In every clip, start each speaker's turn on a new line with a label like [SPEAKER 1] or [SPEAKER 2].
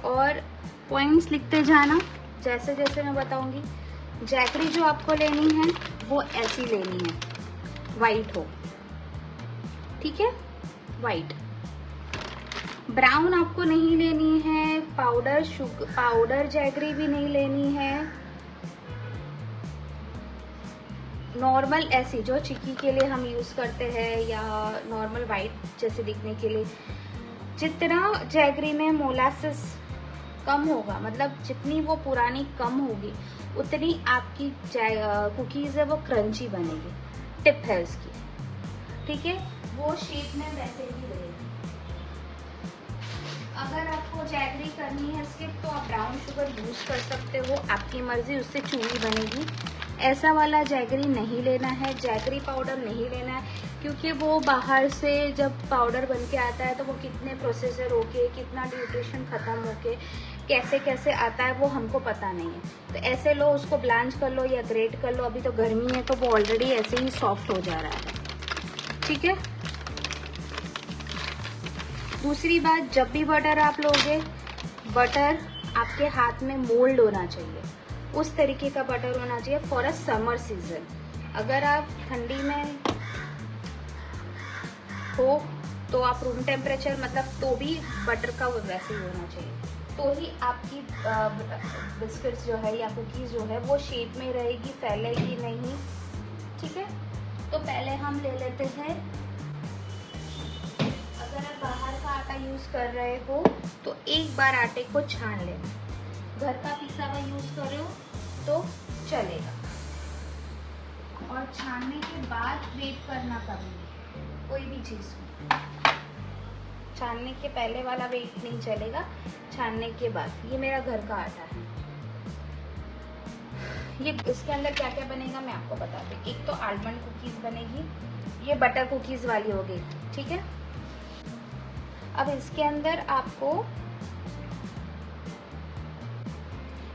[SPEAKER 1] और पॉइंट्स लिखते जाना जैसे जैसे मैं बताऊंगी। जैगरी जो आपको लेनी है वो ऐसी लेनी है, वाइट हो, ठीक है, वाइट। ब्राउन आपको नहीं लेनी है, पाउडर जैगरी भी नहीं लेनी है। नॉर्मल ऐसी जो चिक्की के लिए हम यूज करते हैं या नॉर्मल वाइट जैसे दिखने के लिए। जितना जैगरी में मोलासिस कम होगा, मतलब जितनी वो पुरानी कम होगी, उतनी आपकी कुकीज है वो क्रंची बनेगी। टिप है उसकी, ठीक है, वो शेप में वैसे ही रहेगी। अगर आपको जैगरी करनी है स्किप तो आप ब्राउन शुगर यूज कर सकते हो, आपकी मर्जी, उससे चूड़ी बनेगी। ऐसा वाला जैगरी नहीं लेना है, जैगरी पाउडर नहीं लेना है, क्योंकि वो बाहर से जब पाउडर बन के आता है तो वो कितने प्रोसेसर होके, कितना न्यूट्रिशन खत्म होके, कैसे कैसे आता है वो हमको पता नहीं है। तो ऐसे लो, उसको ब्लांच कर लो या ग्रेट कर लो। अभी तो गर्मी है तो वो ऑलरेडी ऐसे ही सॉफ्ट हो जा रहा है, ठीक है। दूसरी बात, जब भी बटर आप लोगे, बटर आपके हाथ में मोल्ड होना चाहिए, उस तरीके का बटर होना चाहिए फॉर अ समर सीजन। अगर आप ठंडी में हो तो आप रूम टेम्परेचर, मतलब तो भी बटर का वैसे ही होना चाहिए, तो ही आपकी बिस्किट्स जो है या कुकीज़ जो है वो शेप में रहेगी, फैलेगी नहीं, ठीक है। तो पहले हम ले लेते हैं, अगर आप बाहर का आटा यूज़ कर रहे हो तो एक बार आटे को छान लेना। घर का पिसा हुआ यूज़ कर रहे हो तो चलेगा, और छानने के बाद वेट करना कभी, कोई भी चीज़ हो, छानने के पहले वाला वेट नहीं चलेगा, छानने के बाद। ये मेरा घर का आटा है। ये इसके अंदर क्या क्या बनेगा मैं आपको बताती हूँ। एक तो आलमंड कुकीज़ बनेगी, ये बटर कुकीज़ वाली हो गई, ठीक है। अब इसके अंदर आपको,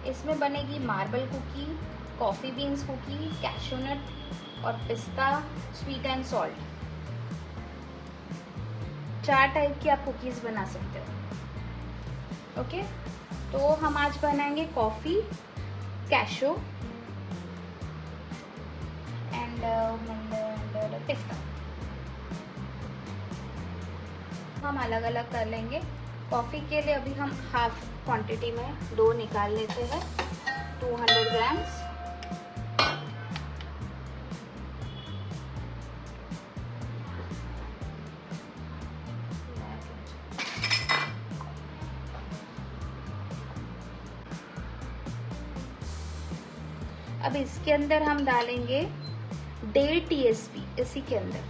[SPEAKER 1] इसमें बनेगी marble cookie, coffee beans cookie, cashew nut और पिस्ता, स्वीट एंड सॉल्ट। 4 टाइप की आप कुकीज़ बना सकते हो, ओके। तो हम आज बनाएंगे कॉफ़ी, कैशू एंड पिस्ता। हम अलग अलग कर लेंगे। कॉफ़ी के लिए अभी हम हाफ क्वांटिटी में 2 निकाल लेते हैं, 200 ग्राम्स। अब इसके अंदर हम डालेंगे 1.5 TSP, इसी के अंदर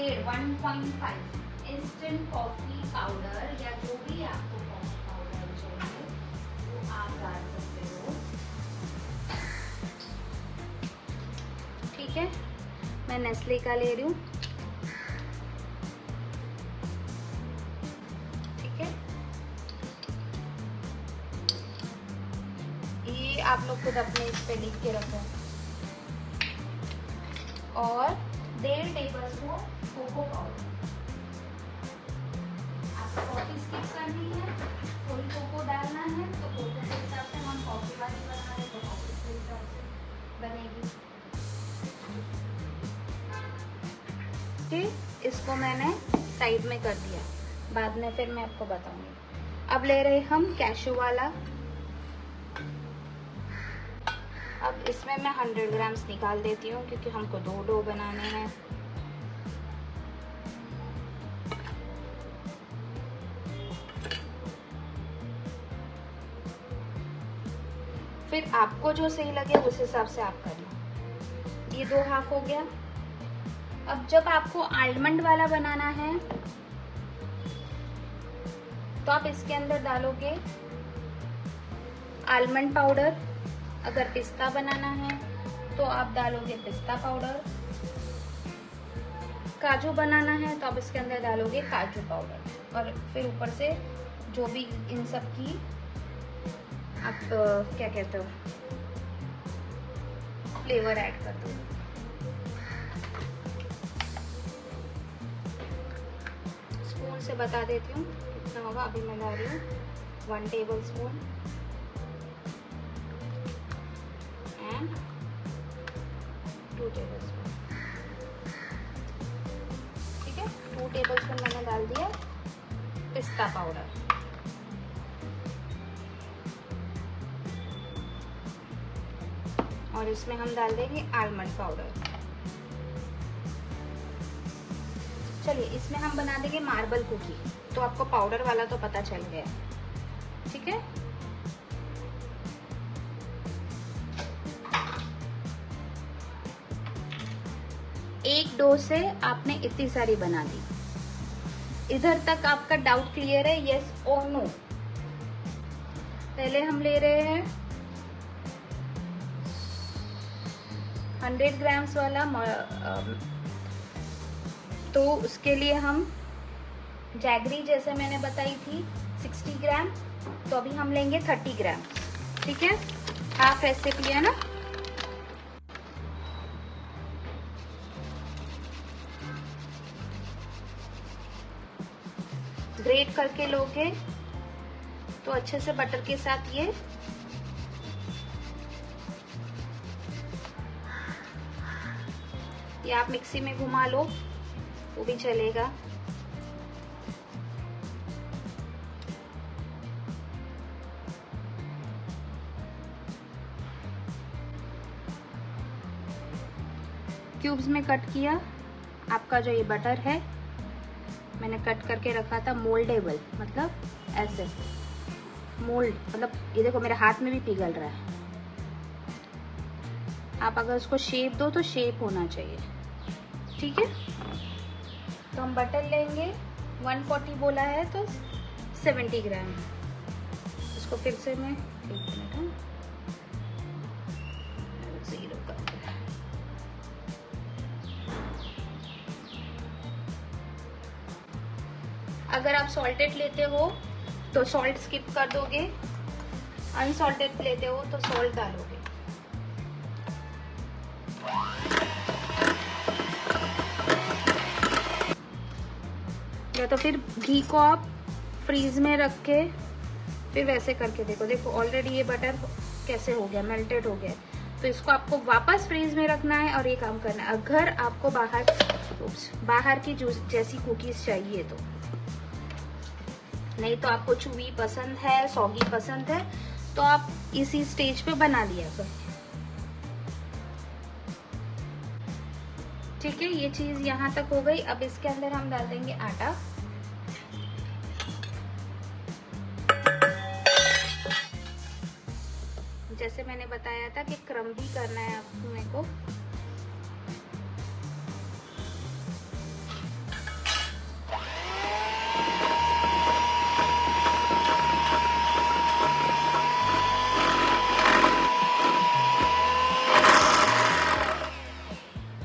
[SPEAKER 1] 1.5 इंस्टेंट कॉफ़ी पाउडर, या जो भी आपको कॉफ़ी पाउडर चाहिए वो आप डाल सकते हो, ठीक है। मैं नेस्ले का ले रही हूँ, ठीक है। ये आप लोग खुद अपने इस पे लिख के रखो। और 1.5 tablespoon cocoa powder. Coffee skip करनी है, थोड़ी कोको डालना है तो कोको के हिसाब से, हम कॉफ़ी वाली बना रहे तो कॉफ़ी के हिसाब से बनेगी, ठीक। इसको मैंने साइड में कर दिया, बाद में फिर मैं आपको बताऊंगी। अब ले रहे हम कैशू वाला। अब इसमें मैं 100 ग्राम्स निकाल देती हूँ क्योंकि हमको 2 डो बनाने हैं। फिर आपको जो सही लगे उस हिसाब से आप करना। ये 2 हाफ हो गया। अब जब आपको आलमंड वाला बनाना है तो आप इसके अंदर डालोगे आलमंड पाउडर। अगर पिस्ता बनाना है तो आप डालोगे पिस्ता पाउडर। काजू बनाना है तो आप इसके अंदर डालोगे काजू पाउडर। और फिर ऊपर से जो भी इन सब की आप क्या कहते हो फ्लेवर ऐड कर दो। स्पून से बता देती हूँ कितना होगा। अभी मैं डाल रही हूँ 1 tablespoon and 2 tablespoon। ठीक है, 2 tablespoon मैंने डाल दिया पिस्ता पाउडर। और इसमें हम डाल देंगे आलमंड पाउडर। चलिए, इसमें हम बना देंगे मार्बल कुकी, तो आपको पाउडर वाला तो पता चल गया। ठीक है, एक डो से आपने इतनी सारी बना दी। इधर तक आपका डाउट क्लियर है, यस और नो? पहले हम ले रहे हैं 100 ग्राम्स वाला, तो उसके लिए हम जैगरी जैसे मैंने बताई थी 60 ग्राम, तो अभी हम लेंगे 30 ग्राम। ठीक है, हाफ ऐसे लिया ना। ग्रेट करके लोगे तो अच्छे से बटर के साथ ये आप मिक्सी में घुमा लो वो भी चलेगा। क्यूब्स में कट किया। आपका जो ये बटर है मैंने कट करके रखा था मोल्डेबल, मतलब ऐसे मोल्ड, मतलब ये देखो मेरे हाथ में भी पिघल रहा है। आप अगर उसको शेप दो तो शेप होना चाहिए। ठीक है, तो हम बटर लेंगे 140 बोला है तो 70 ग्राम। इसको फिर से मैं 1 मिनट जीरो कर दिया। अगर आप सॉल्टेड लेते हो तो सॉल्ट स्किप कर दोगे, अनसॉल्टेड लेते हो तो सॉल्ट डालोगे। या तो फिर घी को आप फ्रीज में रख के फिर वैसे करके देखो। देखो ऑलरेडी ये बटर कैसे हो गया, मेल्टेड हो गया। तो इसको आपको वापस फ्रीज में रखना है और ये काम करना है। अगर आपको बाहर की जैसी कुकीज चाहिए तो, नहीं तो आपको चूवी पसंद है, सॉगी पसंद है, तो आप इसी स्टेज पे बना लिया करें। ठीक है, ये चीज यहाँ तक हो गई। अब इसके अंदर हम डाल देंगे आटा। जैसे मैंने बताया था कि क्रम्बी करना है आपको मेरे को।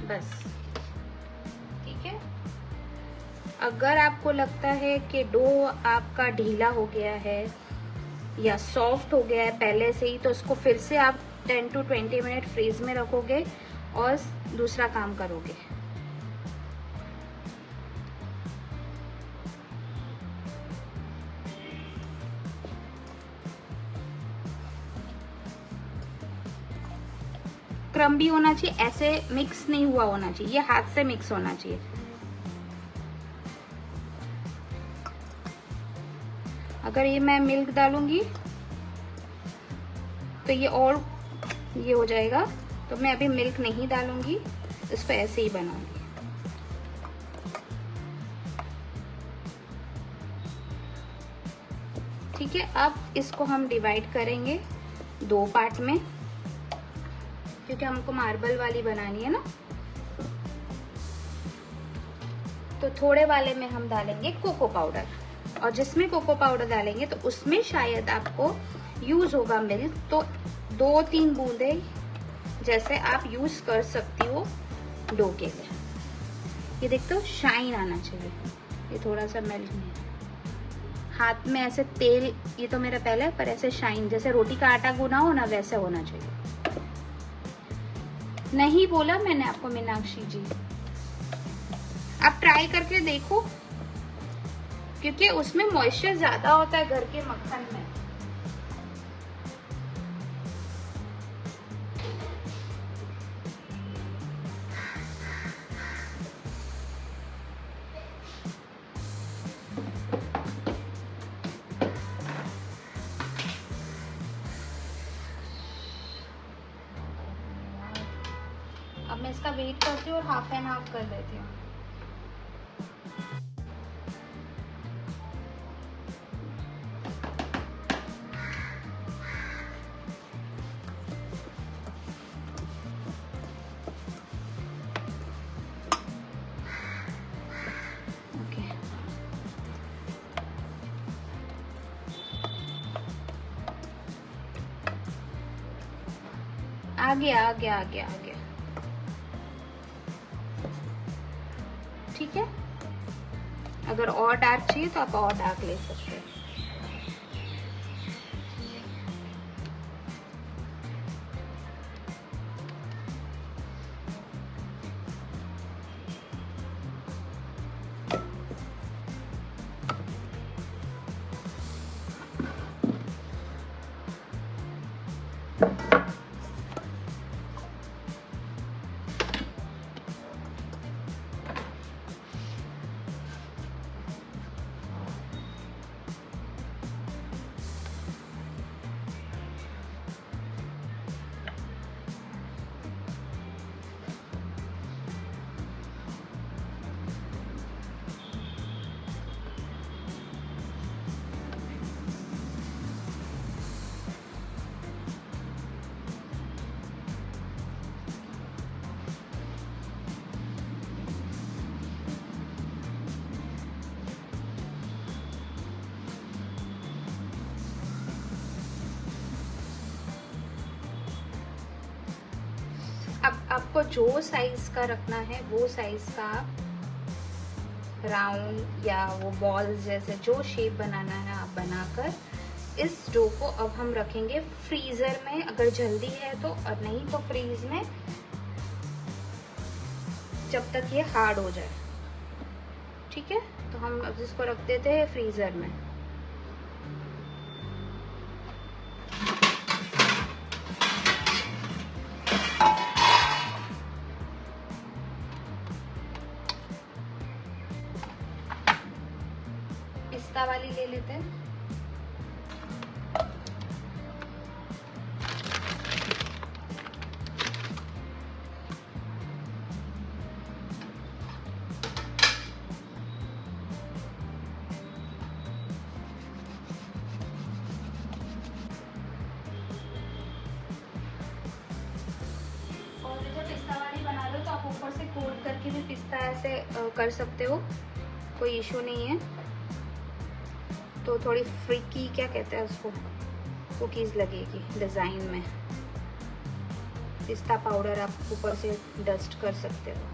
[SPEAKER 1] बस ठीक है। अगर आपको लगता है कि डो आपका ढीला हो गया है या सॉफ्ट हो गया है पहले से ही, तो उसको फिर से आप 10 to 20 मिनट फ्रीज में रखोगे और दूसरा काम करोगे। क्रम्बी होना चाहिए, ऐसे मिक्स नहीं हुआ होना चाहिए, ये हाथ से मिक्स होना चाहिए। अगर ये मैं मिल्क डालूंगी तो ये और ये हो जाएगा, तो मैं अभी मिल्क नहीं डालूंगी, इसको ऐसे ही बनाऊंगी। ठीक है, अब इसको हम डिवाइड करेंगे 2 पार्ट में, क्योंकि हमको मार्बल वाली बनानी है ना। तो थोड़े वाले में हम डालेंगे कोको पाउडर, और जिसमें कोको पाउडर डालेंगे तो उसमें शायद आपको यूज होगा मिल्क, तो 2-3 बूंदे जैसे आप यूज कर सकती हो डो के लिए। ये देखते हो शाइन आना चाहिए, ये थोड़ा सा मेल्ट नहीं है हाथ में, ऐसे तेल, ये तो मेरा पहले पर ऐसे शाइन, जैसे रोटी का आटा गुना हो ना वैसे होना चाहिए। नहीं बोला मैंने आपको मीनाक्षी जी, आप ट्राई करके देखो क्योंकि उसमें मॉइस्चर ज़्यादा होता है घर के मक्खन में। अब मैं इसका वेट करती हूँ और हाफ एंड हाफ कर लेती हूँ। आ गया। ठीक है, अगर और डार्क चाहिए तो आप और डार्क ले सकते हैं। अब आपको जो साइज का रखना है वो साइज का राउंड या वो बॉल जैसे जो शेप बनाना है आप बनाकर इस डो को अब हम रखेंगे फ्रीजर में, अगर जल्दी है तो, और नहीं तो फ्रीज में जब तक ये हार्ड हो जाए। ठीक है, तो हम अब इसको रख देते हैं फ्रीजर में। पिस्ता वाली ले लेते हैं। और जब पिस्ता वाली बना लो तो आप ऊपर से कोट करके भी पिस्ता ऐसे कर सकते हो, कोई इशू नहीं है। तो थोड़ी फ्रीकी क्या कहते हैं उसको, कुकीज़ लगेगी डिज़ाइन में। पिस्ता पाउडर आप ऊपर से डस्ट कर सकते हो।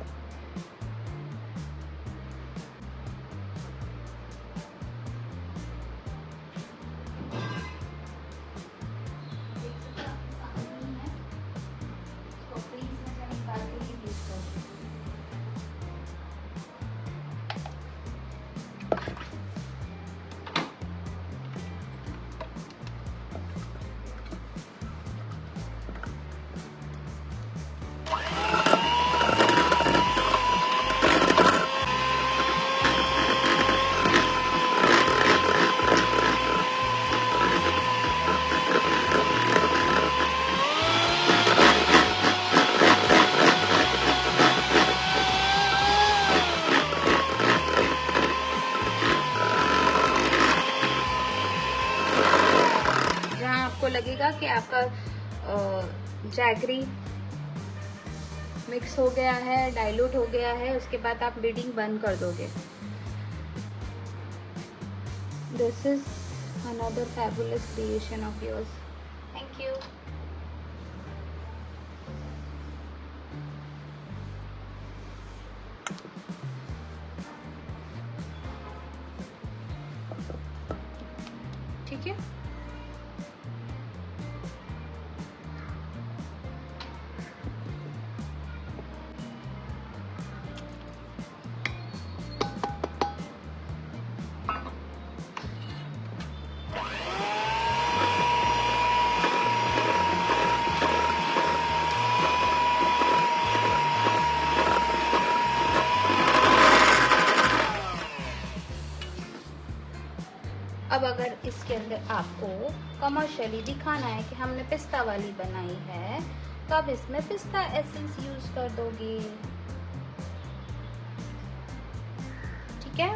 [SPEAKER 1] लगेगा कि आपका जैगरी मिक्स हो गया है, डाइल्यूट हो गया है, उसके बाद आप बीटिंग बंद कर दोगे। This is another fabulous creation of yours. Thank you. ठीक है, अगर इसके अंदर आपको कमर्शियली दिखाना है कि हमने पिस्ता वाली बनाई है, तो आप इसमें पिस्ता एसेंस यूज कर दोगे। ठीक है।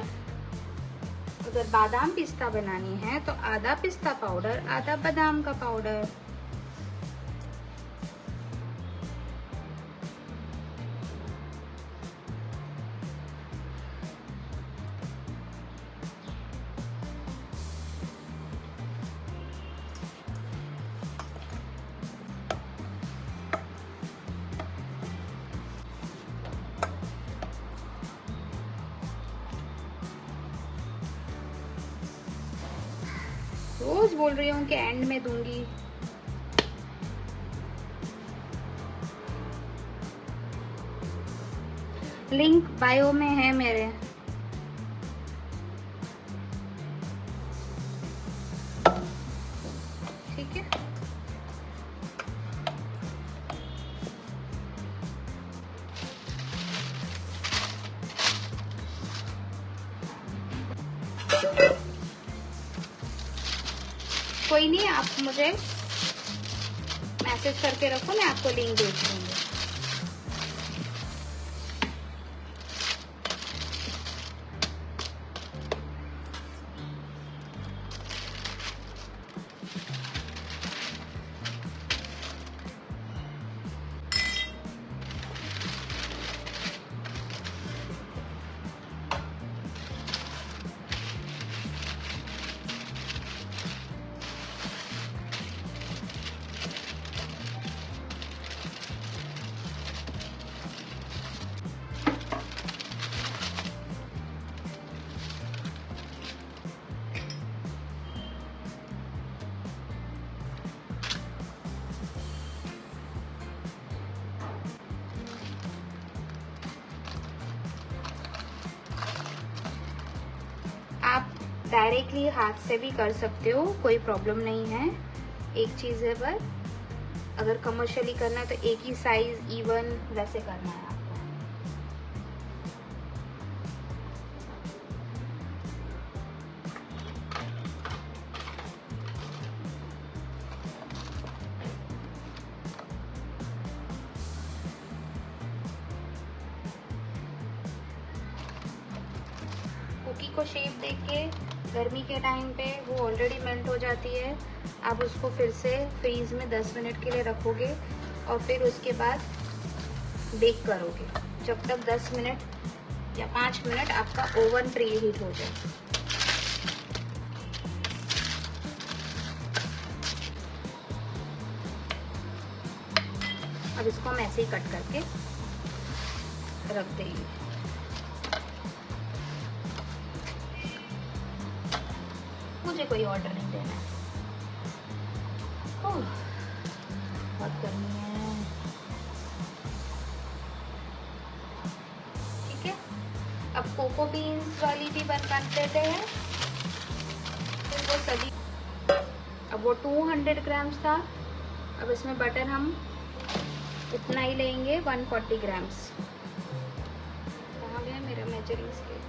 [SPEAKER 1] अगर बादाम पिस्ता बनानी है तो आधा पिस्ता पाउडर, आधा बादाम का पाउडर। रोज बोल रही हूँ कि एंड में दूंगी। लिंक बायो में है मेरे। ठीक है। कोई नहीं, आप मुझे मैसेज करके रखो, मैं आपको लिंक भेज दूंगी। आप डायरेक्टली हाथ से भी कर सकते हो, कोई प्रॉब्लम नहीं है। एक चीज है, पर अगर कमर्शियली करना है तो एक ही साइज इवन वैसे करना है आपको। कुकी को शेप देख के गर्मी के टाइम पे वो ऑलरेडी मेल्ट हो जाती है। आप उसको फिर से फ्रीज में 10 मिनट के लिए रखोगे और फिर उसके बाद बेक करोगे जब तक 10 मिनट या 5 मिनट आपका ओवन प्री हीट हो जाए। अब इसको हम ऐसे ही कट करके रख देंगे। मुझे कोई ऑर्डर नहीं देना है। बहुत गर्मी है। ठीक है। अब कोको बीन्स वाली भी बन देते हैं। फिर वो सभी, अब वो 200 ग्राम्स था। अब इसमें बटर हम उतना ही लेंगे, 140 ग्राम्स। कहाँ गया मेरा मेजरिंग स्केल?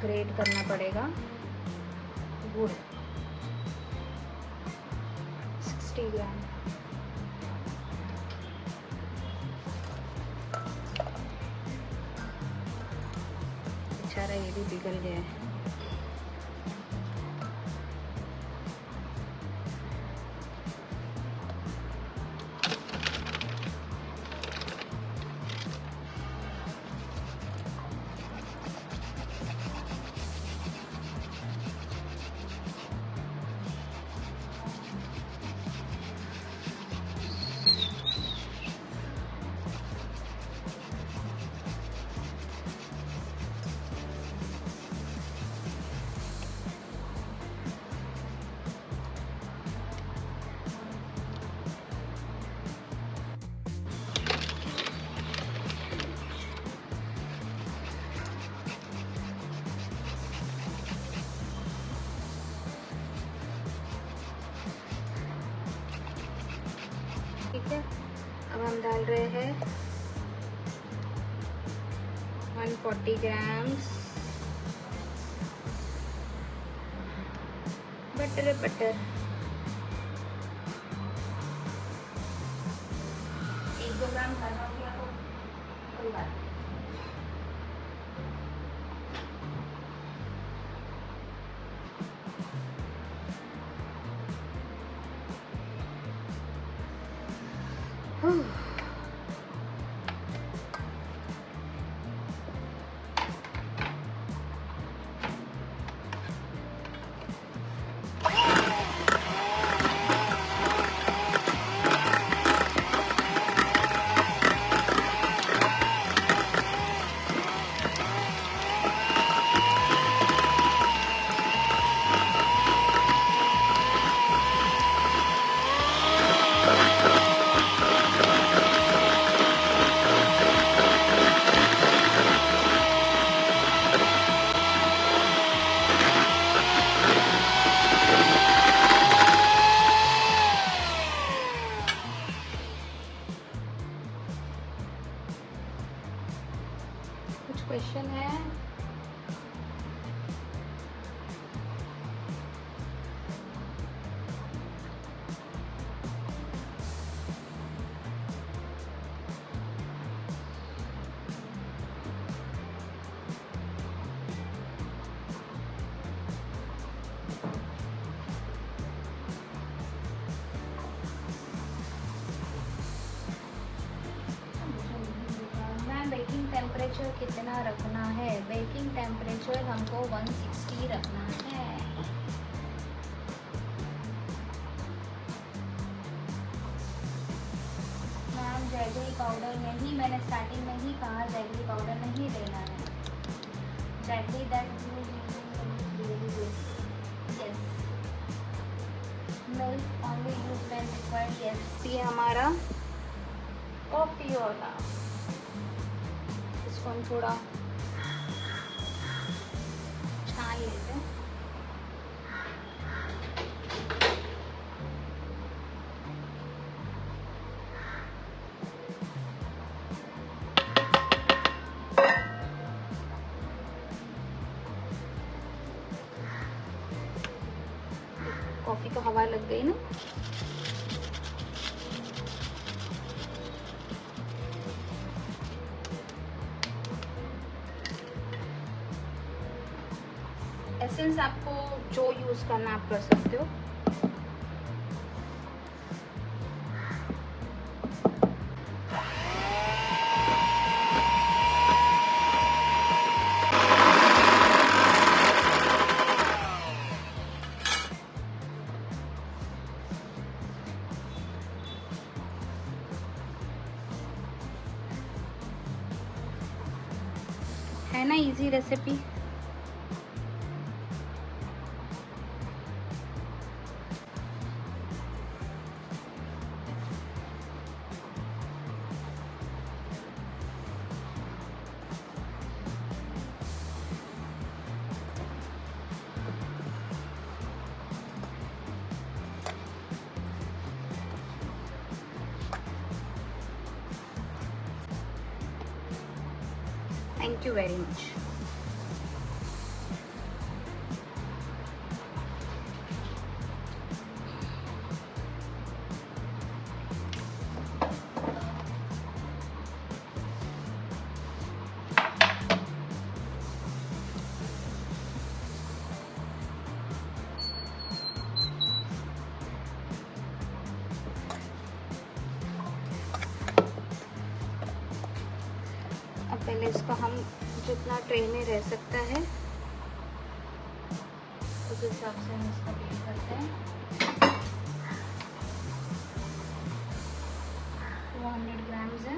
[SPEAKER 1] ग्रेट करना पड़ेगा गुड़ 60 ग्राम। बेचारा ये भी पिघल गया है। रहे हैं 140 ग्राम्स बटर। 1-2 ग्राम खा जाऊंगी आपको, कोई बात नहीं। कुछ क्वेश्चन है? बेकिंग टेम्परेचर कितना रखना है? बेकिंग टेम्परेचर हमको 160 रखना है। मैम जैगरी पाउडर नहीं, मैंने स्टार्टिंग में ही कहा जैगरी पाउडर नहीं लेना है। Jaggery that yes, milk only use when required. Yes, ये हमारा कॉफी होगा। इसको हम थोड़ा छान लेते हैं। कॉफी को हवा लग गई ना। एसेंस आपको जो यूज़ करना आप कर सकते हो। है ना easy recipe. Thank you very much. पहले इसको हम जितना ट्रे में रह सकता है उस हिसाब से हम इसका बेक करते हैं। 200 ग्राम्स है।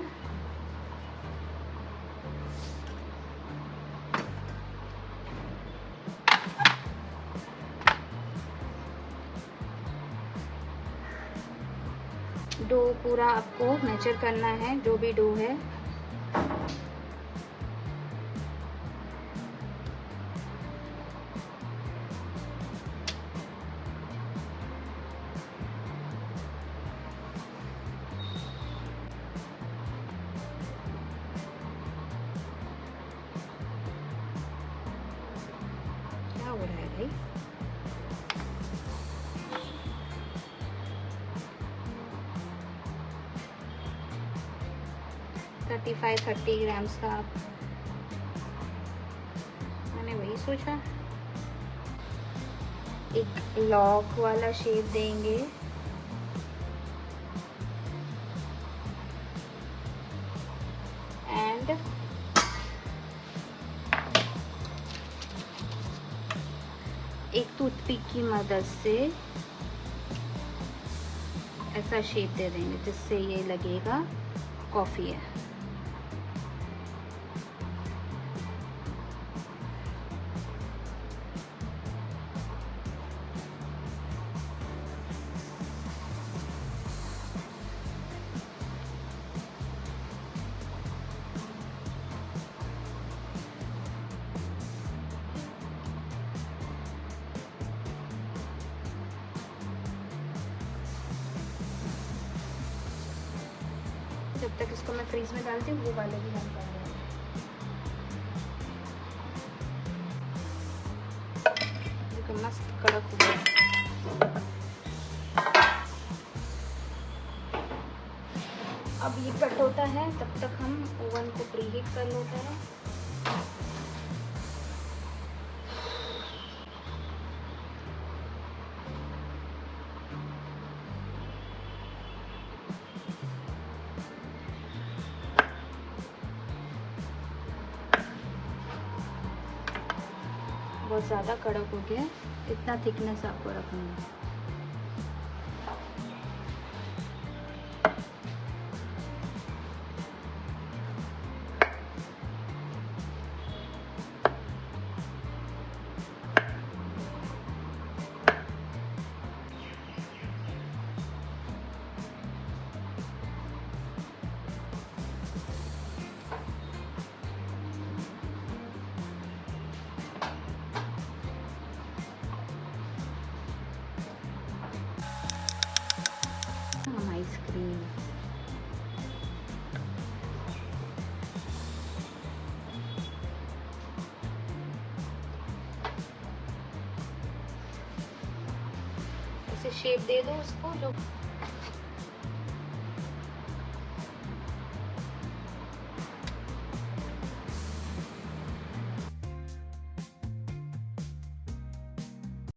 [SPEAKER 1] डो पूरा आपको मेजर करना है, जो भी डो है। भाई। थर्टी 30 ग्राम्स का मैंने वही सोचा। एक लॉक वाला शेप देंगे। एंड एक टूथपिक की मदद से ऐसा शेप दे देंगे जिससे ये लगेगा कॉफ़ी है। जब तक इसको मैं फ्रीज में डालती हूँ वो वाले भी बन जाएंगे। देखो मस्त कड़क हो गया। अब ये कट होता है तब तक हम ओवन को प्रीहीट कर लेते हैं। बहुत ज़्यादा कड़क हो गया, इतना थिकनेस आपको रखना है। आइसक्रीम ऐसे शेप दे दो उसको जो